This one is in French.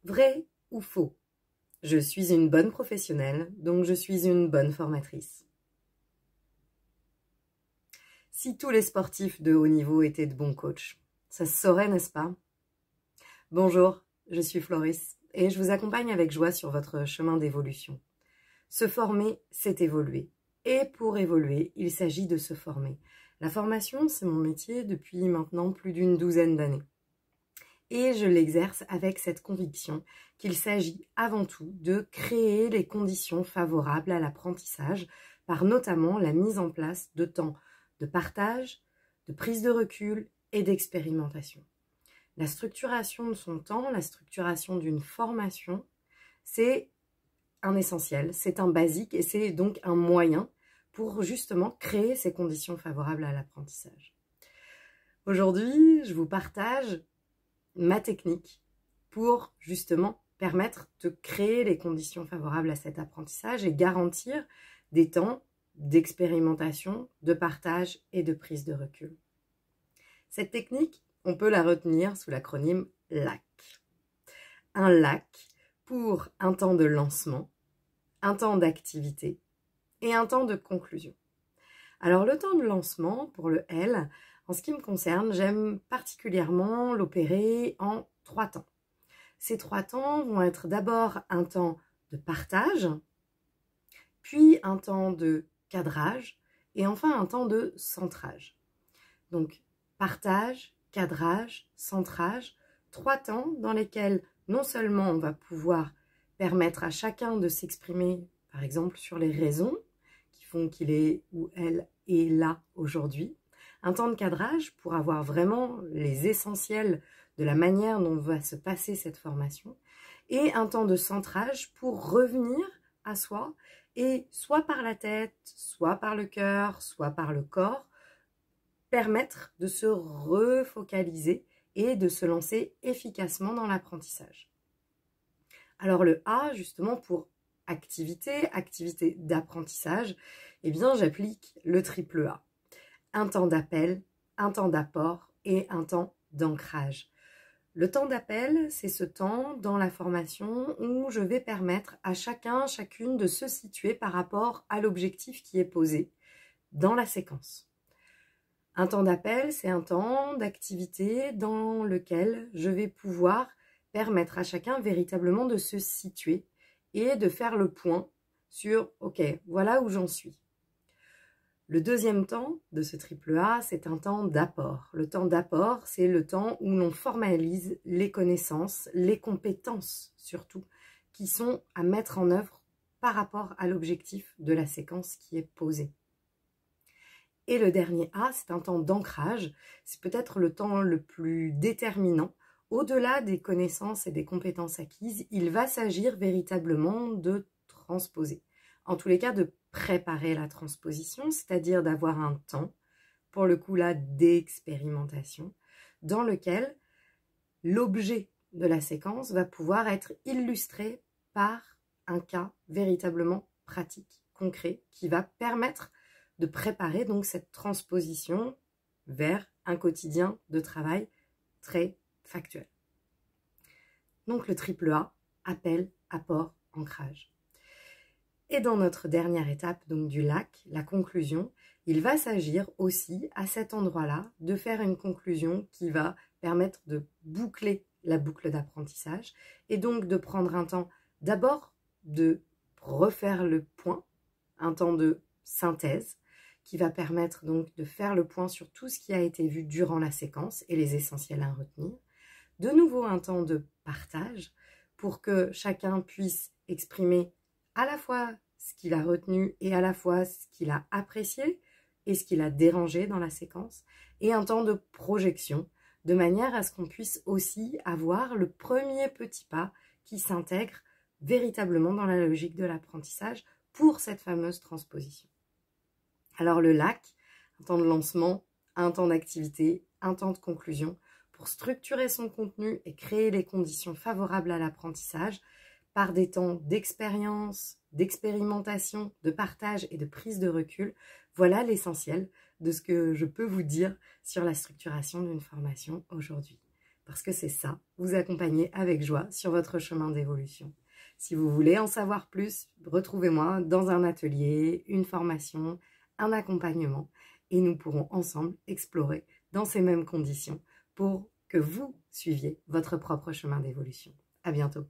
Vrai ou faux? Je suis une bonne professionnelle, donc je suis une bonne formatrice. Si tous les sportifs de haut niveau étaient de bons coachs, ça se saurait, n'est-ce pas? Bonjour, je suis Floris et je vous accompagne avec joie sur votre chemin d'évolution. Se former, c'est évoluer. Et pour évoluer, il s'agit de se former. La formation, c'est mon métier depuis maintenant plus d'une douzaine d'années. Et je l'exerce avec cette conviction qu'il s'agit avant tout de créer les conditions favorables à l'apprentissage par notamment la mise en place de temps de partage, de prise de recul et d'expérimentation. La structuration de son temps, la structuration d'une formation, c'est un essentiel, c'est un basique et c'est donc un moyen pour justement créer ces conditions favorables à l'apprentissage. Aujourd'hui, je vous partage ma technique pour justement permettre de créer les conditions favorables à cet apprentissage et garantir des temps d'expérimentation, de partage et de prise de recul. Cette technique, on peut la retenir sous l'acronyme LAC. Un LAC pour un temps de lancement, un temps d'activité et un temps de conclusion. Alors le temps de lancement, pour le L, en ce qui me concerne, j'aime particulièrement l'opérer en 3 temps. Ces 3 temps vont être d'abord un temps de partage, puis un temps de cadrage et enfin un temps de centrage. Donc partage, cadrage, centrage, 3 temps dans lesquels non seulement on va pouvoir permettre à chacun de s'exprimer, par exemple, sur les raisons qui font qu'il est ou elle est là aujourd'hui, un temps de cadrage pour avoir vraiment les essentiels de la manière dont va se passer cette formation, et un temps de centrage pour revenir à soi, et soit par la tête, soit par le cœur, soit par le corps, permettre de se refocaliser et de se lancer efficacement dans l'apprentissage. Alors le A, justement pour activité d'apprentissage, eh bien j'applique le triple A. Un temps d'appel, un temps d'apport et un temps d'ancrage. Le temps d'appel, c'est ce temps dans la formation où je vais permettre à chacun, chacune de se situer par rapport à l'objectif qui est posé dans la séquence. Un temps d'appel, c'est un temps d'activité dans lequel je vais pouvoir permettre à chacun véritablement de se situer et de faire le point sur « ok, voilà où j'en suis ». Le deuxième temps de ce triple A, c'est un temps d'apport. Le temps d'apport, c'est le temps où l'on formalise les connaissances, les compétences surtout, qui sont à mettre en œuvre par rapport à l'objectif de la séquence qui est posée. Et le dernier A, c'est un temps d'ancrage. C'est peut-être le temps le plus déterminant. Au-delà des connaissances et des compétences acquises, il va s'agir véritablement de transposer. En tous les cas, de préparer la transposition, c'est-à-dire d'avoir un temps, pour le coup là, d'expérimentation, dans lequel l'objet de la séquence va pouvoir être illustré par un cas véritablement pratique, concret, qui va permettre de préparer donc cette transposition vers un quotidien de travail très factuel. Donc le triple A, appel, apport, ancrage. Et dans notre dernière étape donc du LAC, la conclusion, il va s'agir aussi à cet endroit-là de faire une conclusion qui va permettre de boucler la boucle d'apprentissage et donc de prendre un temps d'abord de refaire le point, un temps de synthèse qui va permettre donc de faire le point sur tout ce qui a été vu durant la séquence et les essentiels à retenir. De nouveau un temps de partage pour que chacun puisse exprimer à la fois ce qu'il a retenu et à la fois ce qu'il a apprécié et ce qui l'a dérangé dans la séquence, et un temps de projection, de manière à ce qu'on puisse aussi avoir le premier petit pas qui s'intègre véritablement dans la logique de l'apprentissage pour cette fameuse transposition. Alors le LAC, un temps de lancement, un temps d'activité, un temps de conclusion, pour structurer son contenu et créer les conditions favorables à l'apprentissage par des temps d'expérience, d'expérimentation, de partage et de prise de recul. Voilà l'essentiel de ce que je peux vous dire sur la structuration d'une formation aujourd'hui. parce que c'est ça, vous accompagner avec joie sur votre chemin d'évolution. Si vous voulez en savoir plus, retrouvez-moi dans un atelier, une formation, un accompagnement, et nous pourrons ensemble explorer dans ces mêmes conditions pour que vous suiviez votre propre chemin d'évolution. À bientôt.